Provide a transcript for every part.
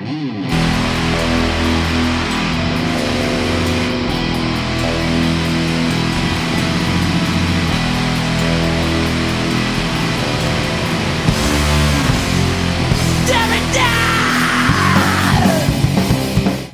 Hey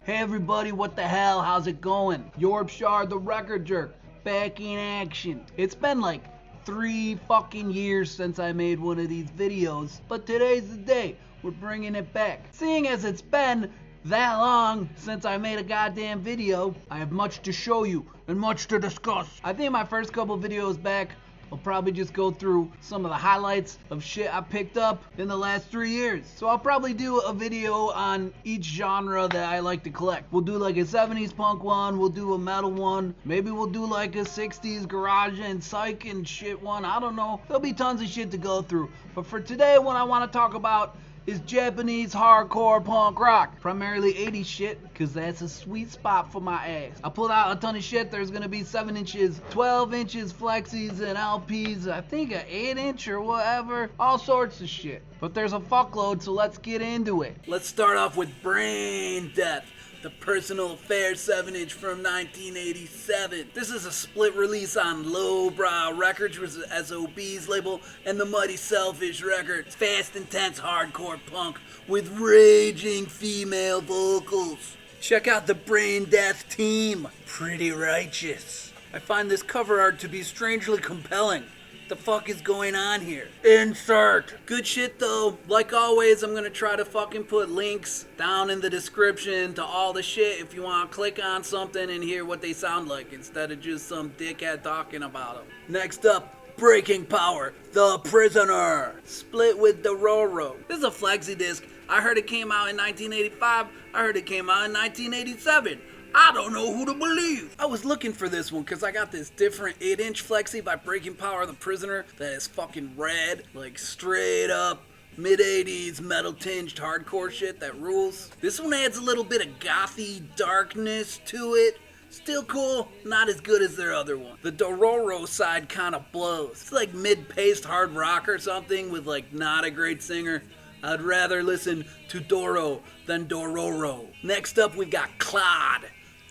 everybody, what the hell? How's it going? Yorkshire the Record Jerk, back in action. It's been like 3 fucking years since I made one of these videos, but today's the day. We're bringing it back. Seeing as it's been that long since I made a goddamn video, I have much to show you and much to discuss. I think my first couple videos back, I'll probably just go through some of the highlights of shit I picked up in the last 3 years. So I'll probably do a video on each genre that I like to collect. We'll do like a 70s punk one, we'll do a metal one, maybe we'll do like a 60s garage and psych and shit one, I don't know. There'll be tons of shit to go through. But for today, what I want to talk about is Japanese hardcore punk rock. Primarily 80s shit, because that's a sweet spot for my ass. I pulled out a ton of shit. There's going to be 7 inches, 12 inches flexies and LPs, I think an 8 inch or whatever. All sorts of shit. But there's a fuckload, so let's get into it. Let's start off with Brain Death, the Personal Affair 7 inch from 1987. This is a split release on Lowbrow Records, which is SOB's label, and the Mighty Selfish Records. Fast, intense hardcore punk with raging female vocals. Check out the Brain Death team. Pretty righteous. I find this cover art to be strangely compelling. The fuck is going on here? Insert. Good shit though. Like always, I'm gonna try to fucking put links down in the description to all the shit if you want to click on something and hear what they sound like instead of just some dickhead talking about them. Next up, Breaking Power, The Prisoner. Split with Dororo. This is a flexi disc. I heard it came out in 1985. I heard it came out in 1987. I don't know who to believe. I was looking for this one because I got this different 8 inch flexi by Breaking Power The Prisoner that is fucking red, like straight up mid-80s metal tinged hardcore shit that rules. This one adds a little bit of gothy darkness to it. Still cool, not as good as their other one. The Dororo side kind of blows. It's like mid-paced hard rock or something with like not a great singer. I'd rather listen to Doro than Dororo. Next up we got Claude.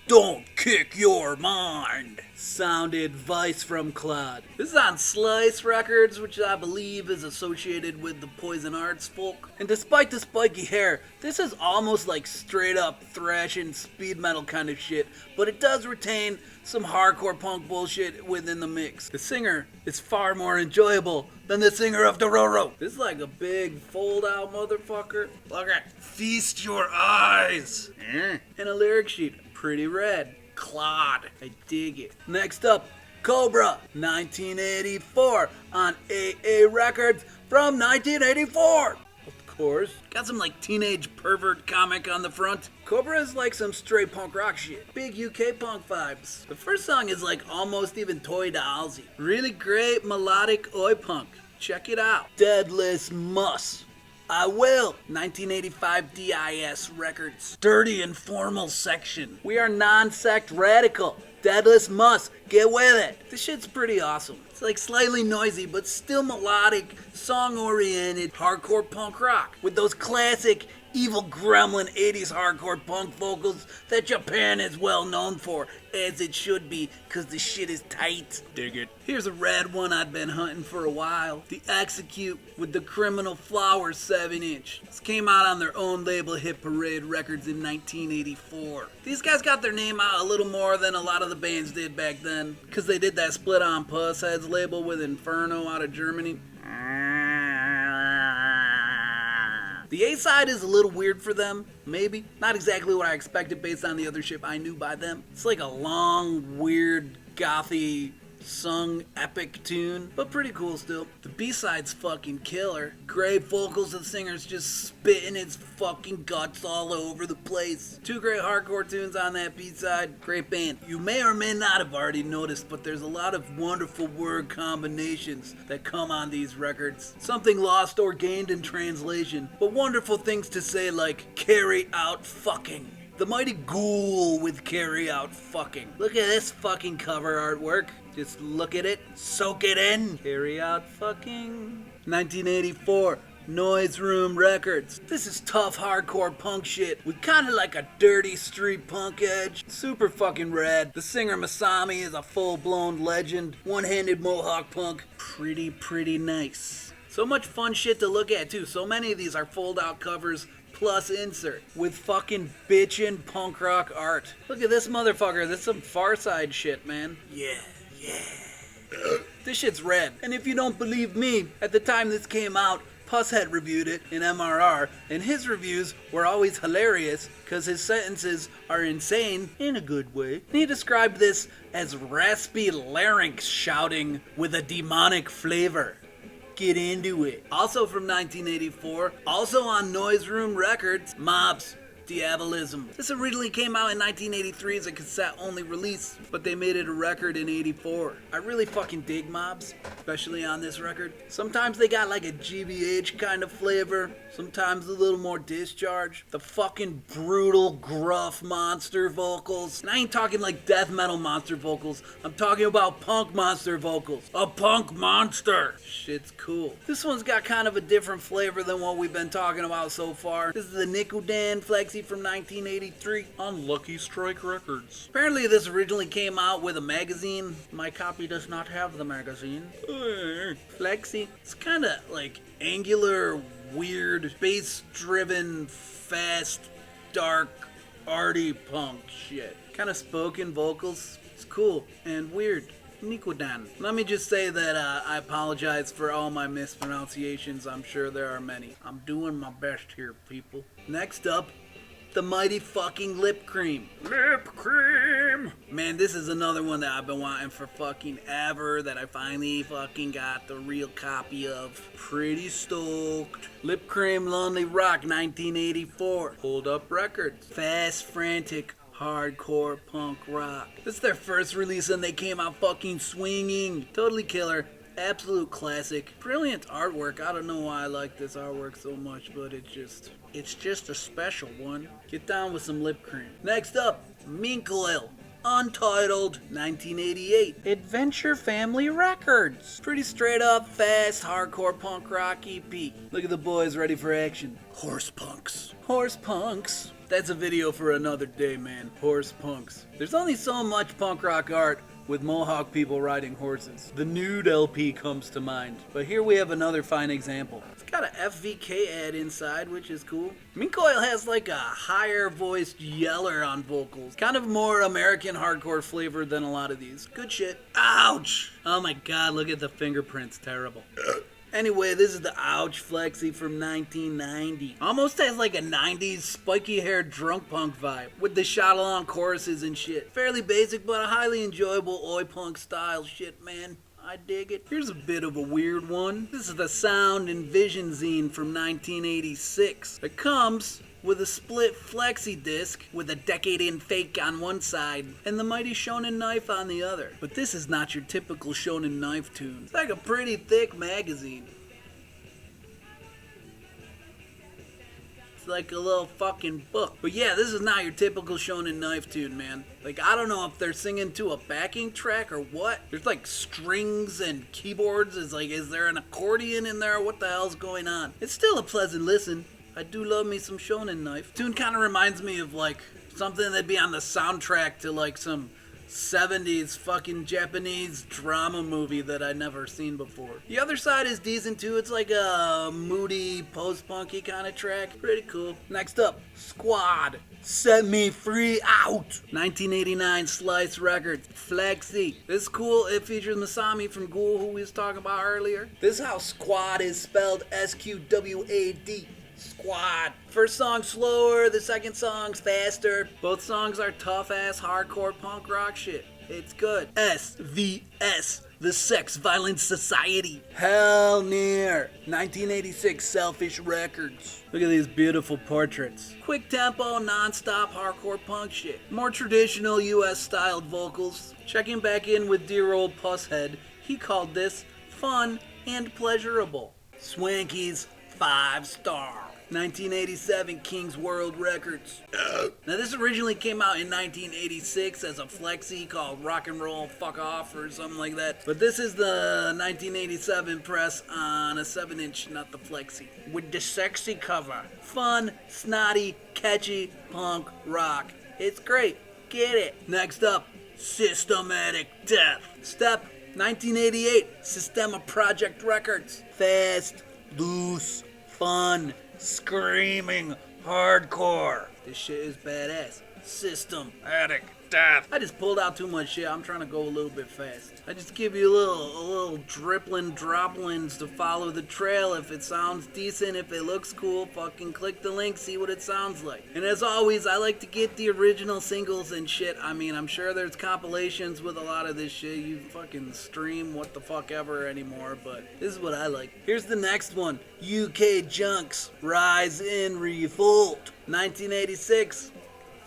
Don't kick your mind. Sound advice from Claude. This is on Slice Records, which I believe is associated with the Poison Arts folk. And despite the spiky hair, this is almost like straight up thrash and speed metal kind of shit, but it does retain some hardcore punk bullshit within the mix. The singer is far more enjoyable than the singer of Dororo. This is like a big fold out motherfucker. Look at Feast Your Eyes. And a lyric sheet. Pretty red. Claude. I dig it. Next up, Cobra, 1984 on AA Records from 1984. Of course. Got some like teenage pervert comic on the front. Cobra is like some straight punk rock shit. Big UK punk vibes. The first song is like almost even Toy Dollsy. Really great melodic oi punk. Check it out. Deadless Muss. I will. 1985 DIS Records. Dirty and formal section. We are non-sect radical. Deadless Muss. Get with it. This shit's pretty awesome. It's like slightly noisy, but still melodic, song-oriented, hardcore punk rock. With those classic evil gremlin 80s hardcore punk vocals that Japan is well known for, as it should be, cause the shit is tight. Dig it. Here's a rad one I'd been hunting for a while. The Execute with the Criminal Flowers 7 inch. This came out on their own label Hit Parade Records in 1984. These guys got their name out a little more than a lot of the bands did back then, cause they did that split on Pussheads label with Inferno out of Germany. The A-side is a little weird for them, maybe. Not exactly what I expected based on the other shit I knew by them. It's like a long, weird, gothy, sung epic tune, but pretty cool still. The B-side's fucking killer. Great vocals, the singer's just spitting his fucking guts all over the place. 2 great hardcore tunes on that B-side. Great band. You may or may not have already noticed, but there's a lot of wonderful word combinations that come on these records. Something lost or gained in translation, but wonderful things to say like carry out fucking. The Mighty Ghoul with Carry Out Fucking. Look at this fucking cover artwork. Just look at it, soak it in. Carry Out Fucking. 1984, Noise Room Records. This is tough hardcore punk shit with kinda like a dirty street punk edge. Super fucking rad. The singer Masami is a full-blown legend. One-handed mohawk punk. Pretty nice. So much fun shit to look at too. So many of these are fold-out covers plus insert with fucking bitchin' punk rock art. Look at this motherfucker. This is some Far Side shit, man. Yeah. This shit's rad. And if you don't believe me, at the time this came out, Pusshead reviewed it in MRR, and his reviews were always hilarious because his sentences are insane in a good way. He described this as raspy larynx shouting with a demonic flavor. Get into it. Also from 1984, also on Noise Room Records, Mobs. Diabolism. This originally came out in 1983 as a cassette-only release, but they made it a record in 84. I really fucking dig Mobs, especially on this record. Sometimes they got like a GBH kind of flavor, sometimes a little more discharge. The fucking brutal, gruff monster vocals. And I ain't talking like death metal monster vocals, I'm talking about punk monster vocals. A punk monster! Shit's cool. This one's got kind of a different flavor than what we've been talking about so far. This is the Nikodan Flexi from 1983 on Lucky Strike Records. Apparently this originally came out with a magazine. My copy does not have the magazine. Flexi. It's kind of like angular, weird, bass-driven, fast, dark, arty punk shit. Kind of spoken vocals. It's cool and weird. Nikodan. Let me just say that I apologize for all my mispronunciations. I'm sure there are many. I'm doing my best here, people. Next up, the mighty fucking Lip Cream. Lip Cream! Man, this is another one that I've been wanting for fucking ever that I finally fucking got the real copy of. Pretty stoked. Lip Cream Lonely Rock 1984. Hold Up Records. Fast, frantic, hardcore punk rock. This is their first release and they came out fucking swinging. Totally killer. Absolute classic. Brilliant artwork. I don't know why I like this artwork so much, but it's just a special one. Get down with some Lip Cream. Next up, Mink Oil. Untitled 1988. Adventure Family Records. Pretty straight up, fast, hardcore punk rock EP. Look at the boys ready for action. Horse punks. Horse punks. That's a video for another day, man. Horse punks. There's only so much punk rock art with Mohawk people riding horses. The Nude LP comes to mind. But here we have another fine example. It's got a FVK ad inside, which is cool. Mink Oil has like a higher voiced yeller on vocals. Kind of more American hardcore flavor than a lot of these. Good shit. Ouch! Oh my god, look at the fingerprints. Terrible. Anyway, this is the Ouch Flexi from 1990. Almost has like a 90s spiky-haired drunk punk vibe with the shot-along choruses and shit. Fairly basic, but a highly enjoyable oi punk style shit, man. I dig it. Here's a bit of a weird one. This is the Sound and Vision zine from 1986. It comes with a split flexi disc with a decade-in fake on one side and the mighty Shonen Knife on the other. But this is not your typical Shonen Knife tune. It's like a pretty thick magazine. It's like a little fucking book. But yeah, this is not your typical Shonen Knife tune, man. Like, I don't know if they're singing to a backing track or what. There's like strings and keyboards. It's like, is there an accordion in there? What the hell's going on? It's still a pleasant listen. I do love me some Shonen Knife. Tune kind of reminds me of like something that'd be on the soundtrack to like some 70s fucking Japanese drama movie that I'd never seen before. The other side is decent too. It's like a moody post-punky kind of track. Pretty cool. Next up, Squad. Set Me Free Out. 1989 Slice Records. Flexi. This is cool. It features Masami from Ghoul, who we was talking about earlier. This is how Squad is spelled. SQWAD. Squad. First song slower, the second song's faster. Both songs are tough-ass hardcore punk rock shit. It's good. SVS, the Sex Violence Society. Hell Near, 1986 Selfish Records. Look at these beautiful portraits. Quick tempo, non-stop hardcore punk shit. More traditional US-styled vocals. Checking back in with dear old Pusshead, he called this fun and pleasurable. Swanky's 5-star. 1987, King's World Records. Now this originally came out in 1986 as a flexi called Rock and Roll Fuck Off or something like that. But this is the 1987 press on a 7-inch, not the flexi. With the sexy cover. Fun, snotty, catchy, punk rock. It's great. Get it. Next up, Systematic Death. Step 1988, Systema Project Records. Fast, loose, fun, screaming, hardcore. This shit is badass. Systematic Death. I just pulled out too much shit. I'm trying to go a little bit fast. I just give you a little drippling droplins to follow the trail. If it sounds decent, if it looks cool, fucking click the link, see what it sounds like. And as always, I like to get the original singles and shit. I mean, I'm sure there's compilations with a lot of this shit. You fucking stream what the fuck ever anymore, but this is what I like. Here's the next one. UK Junks, Rise in Revolt. 1986.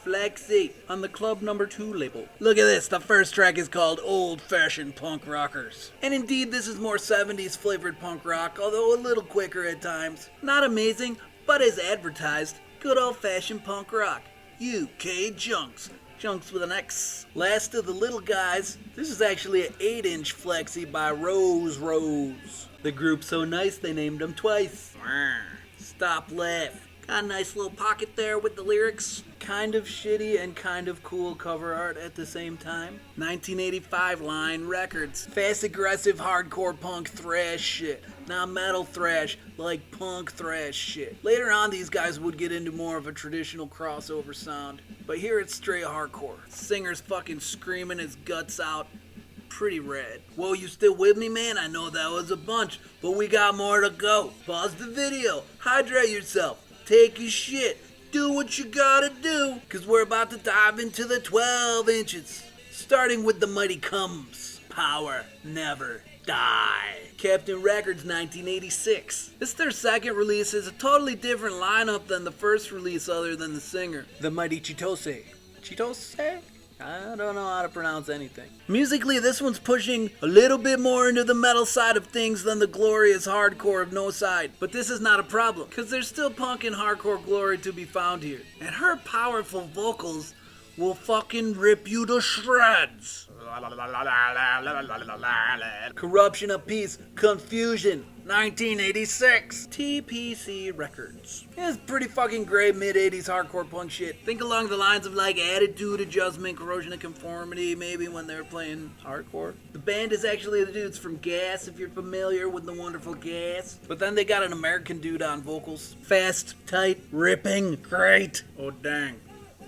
Flexi on the Club Number 2 label. Look at this, the first track is called Old Fashioned Punk Rockers. And indeed, this is more 70s flavored punk rock, although a little quicker at times. Not amazing, but as advertised, good old fashioned punk rock. UK Junks. Junks with an X. Last of the little guys. This is actually an 8-inch flexi by Rose Rose. The group's so nice they named them twice. Stop laugh. Got a nice little pocket there with the lyrics. Kind of shitty and kind of cool cover art at the same time. 1985 Line Records. Fast, aggressive, hardcore punk thrash shit. Not metal thrash, like punk thrash shit. Later on, these guys would get into more of a traditional crossover sound. But here it's straight hardcore. Singer's fucking screaming his guts out. Pretty rad. Whoa, you still with me, man? I know that was a bunch, but we got more to go. Pause the video. Hydrate yourself. Take your shit. Do what you gotta do. Cause we're about to dive into the 12 inches. Starting with the Mighty Comes. Power Never Die. Captain Records 1986. This their second release is a totally different lineup than the first release other than the singer. The Mighty Chitose. Chitose? I don't know how to pronounce anything. Musically, this one's pushing a little bit more into the metal side of things than the glorious hardcore of No Side. But this is not a problem, because there's still punk and hardcore glory to be found here. And her powerful vocals will fucking rip you to shreds. Corruption of Peace, Confusion, 1986. TPC Records. It's pretty fucking great mid-80s hardcore punk shit. Think along the lines of like Attitude Adjustment, Corrosion of Conformity, maybe when they were playing hardcore. The band is actually the dudes from Gas, if you're familiar with the wonderful Gas. But then they got an American dude on vocals. Fast, tight, ripping, great. Oh dang.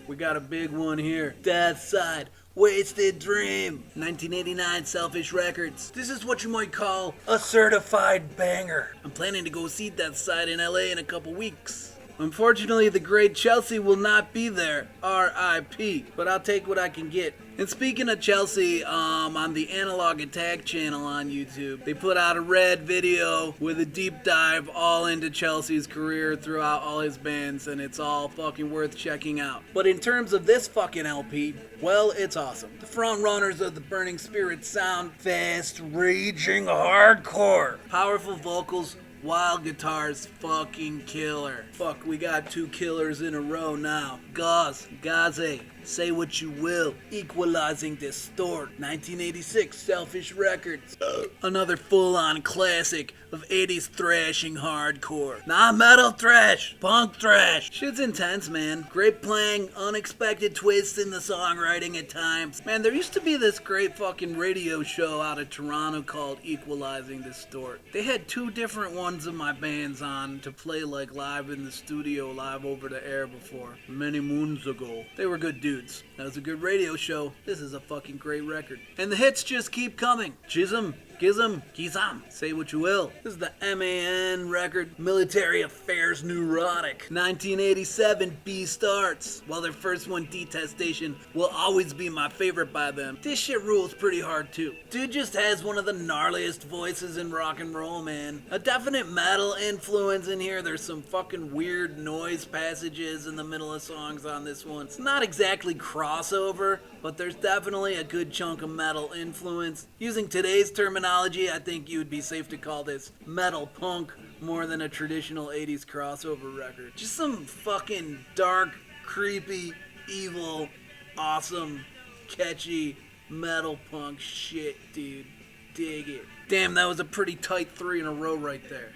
We got a big one here. Death Side. Wasted Dream. 1989 Selfish Records. This is what you might call a certified banger. I'm planning to go see Death Side in LA in a couple weeks. Unfortunately, the great Chelsea will not be there. R.I.P. But I'll take what I can get. And speaking of Chelsea, on the Analog Attack channel on YouTube, they put out a red video with a deep dive all into Chelsea's career throughout all his bands, and it's all fucking worth checking out. But in terms of this fucking LP, well, it's awesome. The front runners of the Burning Spirit sound, fast, raging hardcore. Powerful vocals, wild guitars, fucking killer. Fuck, we got 2 killers in a row now. Gauze, Gaze, Say What You Will, Equalizing Distort, 1986 Selfish Records. Another full-on classic of 80s thrashing hardcore. Not metal thrash, punk thrash. Shit's intense, man. Great playing, unexpected twists in the songwriting at times. Man, there used to be this great fucking radio show out of Toronto called Equalizing Distort. They had 2 different ones of my bands on to play like live in the studio, live over the air before, many moons ago. They were good dudes. That was a good radio show. This is a fucking great record. And the hits just keep coming. Chisholm, Gizem, Gizam, Say What You Will. This is the MAN record, Military Affairs Neurotic. 1987, B-Starts. While their first one, Detestation, will always be my favorite by them. This shit rules pretty hard too. Dude just has one of the gnarliest voices in rock and roll, man. A definite metal influence in here. There's some fucking weird noise passages in the middle of songs on this one. It's not exactly crossover, but there's definitely a good chunk of metal influence. Using today's terminology, I think you would be safe to call this metal punk more than a traditional 80s crossover record. Just some fucking dark, creepy, evil, awesome, catchy metal punk shit, dude. Dig it. Damn, that was a pretty tight 3 in a row right there.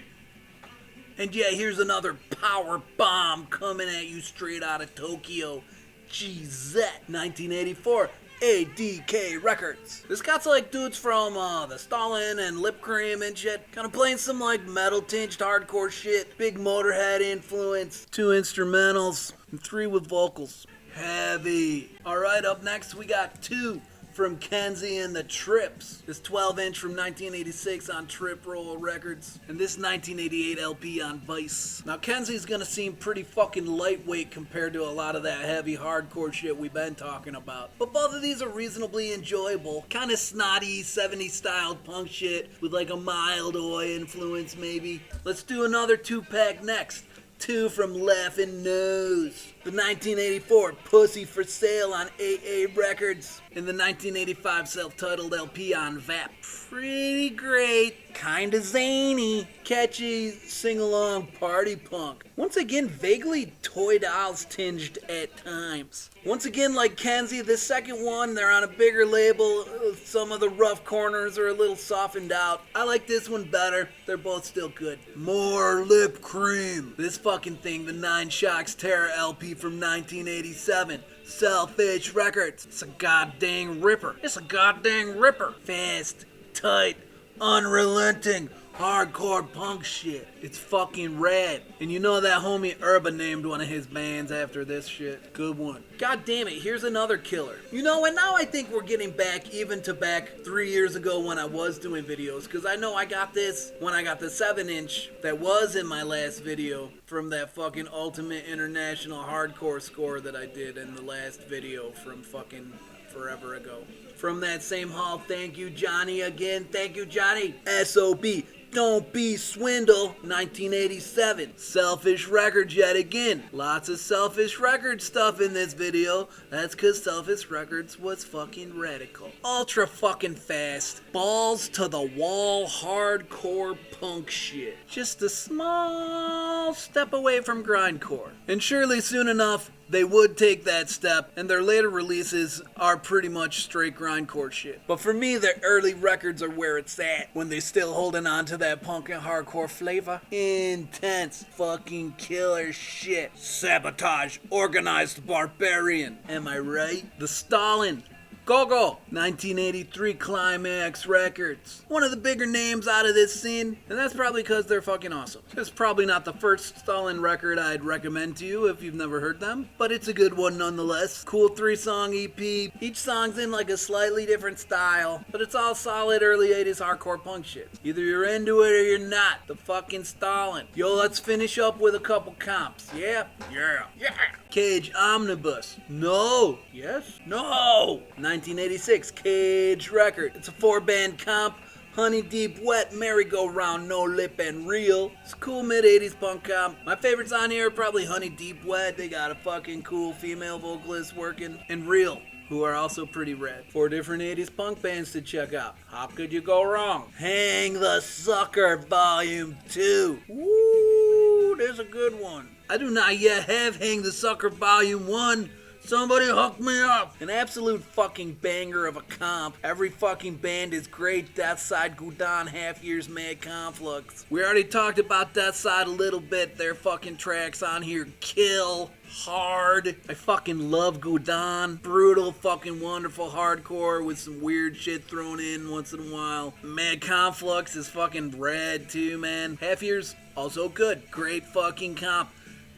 And yeah, here's another power bomb coming at you straight out of Tokyo. GZ, 1984, ADK Records. This got like dudes from the Stalin and Lip Cream and shit, kind of playing some like metal-tinged hardcore shit, big Motorhead influence, 2 instrumentals, and 3 with vocals. Heavy. Alright, up next we got 2 from Kenzie and the Trips. This 12-inch from 1986 on Trip Roll Records, and this 1988 LP on Vice. Now Kenzie's gonna seem pretty fucking lightweight compared to a lot of that heavy hardcore shit we've been talking about, but both of these are reasonably enjoyable. Kinda snotty 70s styled punk shit with like a mild oi influence maybe. Let's do another 2-pack next. 2 from Laughin' Nose. The 1984 Pussy for Sale on AA Records. And the 1985 self-titled LP on VAP. Pretty great, kinda zany, catchy, sing-along party punk. Once again, vaguely Toy Dolls tinged at times. Once again, like Kenzie, this second one, they're on a bigger label. Some of the rough corners are a little softened out. I like this one better. They're both still good. More Lip Cream. This fucking thing, the 9 Shocks Terror LP from 1987. Selfish Records. It's a goddamn ripper. It's a goddamn ripper. Fast, tight, unrelenting, hardcore punk shit. It's fucking rad. And you know that homie Urban named one of his bands after this shit. Good one. God damn it, here's another killer. You know, and now I think we're getting back even to back 3 years ago when I was doing videos, because I know I got this when I got the 7-inch that was in my last video from that fucking Ultimate International Hardcore score that I did in the last video from fucking forever ago. From that same haul, thank you Johnny again. Thank you Johnny. SOB. Don't Be Swindle, 1987. Selfish Records yet again. Lots of Selfish Records stuff in this video. That's because Selfish Records was fucking radical. Ultra fucking fast. Balls to the wall hardcore punk shit. Just a small step away from grindcore. And surely soon enough, they would take that step, and their later releases are pretty much straight grindcore shit. But for me, their early records are where it's at, when they're still holding on to that punk and hardcore flavor. Intense fucking killer shit. Sabotage, Organized Barbarian. Am I right? The Stalin. Go-Go, 1983 Climax Records. One of the bigger names out of this scene, and that's probably because they're fucking awesome. It's probably not the first Stalin record I'd recommend to you if you've never heard them, but it's a good one nonetheless. Cool 3-song EP. Each song's in like a slightly different style, but it's all solid early 80s hardcore punk shit. Either you're into it or you're not. The fucking Stalin. Yo, let's finish up with a couple comps. Yeah? Yeah. Yeah. Cage Omnibus. No. Yes? No. 1986 Cage Record. It's a 4-band comp. Honey Deep Wet, Merry-Go-Round, No Lip, and Real. It's a cool mid-80s punk comp. My favorites on here are probably Honey Deep Wet. They got a fucking cool female vocalist working. And Real, who are also pretty rad. 4 different 80s punk bands to check out. How could you go wrong? Hang the Sucker Volume 2. Woo, there's a good one. I do not yet have Hang the Sucker Volume 1. Somebody hook me up. An absolute fucking banger of a comp. Every fucking band is great. Deathside, Gudon, Half Year's Mad Conflux. We already talked about Deathside a little bit. Their fucking tracks on here kill hard. I fucking love Gudon. Brutal, fucking wonderful hardcore with some weird shit thrown in once in a while. Mad Conflux is fucking rad too, man. Half Year's also good. Great fucking comp.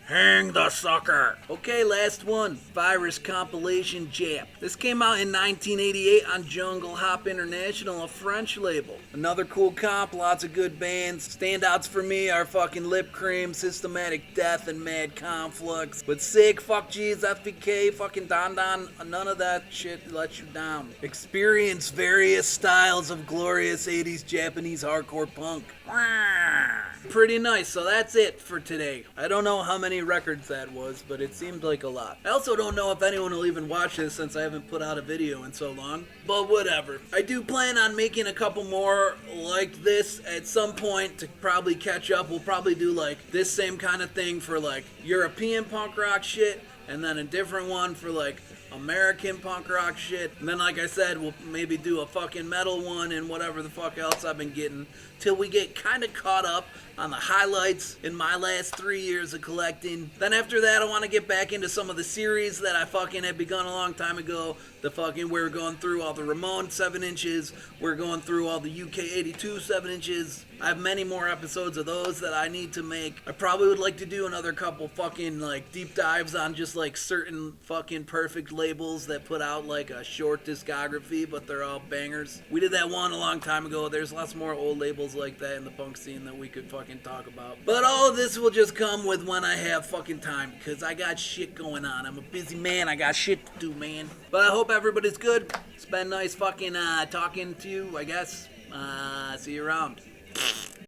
Hang the Sucker. Okay, last one. Virus Compilation Jap. This came out in 1988 on Jungle Hop International, a French label. Another cool comp, lots of good bands. Standouts for me are fucking Lip Cream, Systematic Death, and Mad Conflux. But Sig, Fuck G's, FBK, fucking Don Don, none of that shit lets you down. Experience various styles of glorious 80s Japanese hardcore punk. Pretty nice, so that's it for today. I don't know how many many records that was, but it seemed like a lot. I also don't know if anyone will even watch this since I haven't put out a video in so long, but whatever. I do plan on making a couple more like this at some point to probably catch up. We'll probably do like this same kind of thing for like European punk rock shit, and then a different one for like American punk rock shit. And then, like I said, we'll maybe do a fucking metal one and whatever the fuck else I've been getting till we get kind of caught up on the highlights in my last 3 years of collecting. Then after that, I want to get back into some of the series that I fucking had begun a long time ago. The fucking, we're going through all the Ramon 7 inches. We're going through all the UK 82 7 inches. I have many more episodes of those that I need to make. I probably would like to do another couple fucking like deep dives on just like certain fucking perfect labels that put out like a short discography, but they're all bangers. We did that one a long time ago. There's lots more old labels like that in the punk scene that we could fucking talk about. But all of this will just come with when I have fucking time, because I got shit going on. I'm a busy man. I got shit to do, man. But I hope everybody's good. It's been nice fucking talking to you, I guess. See you around.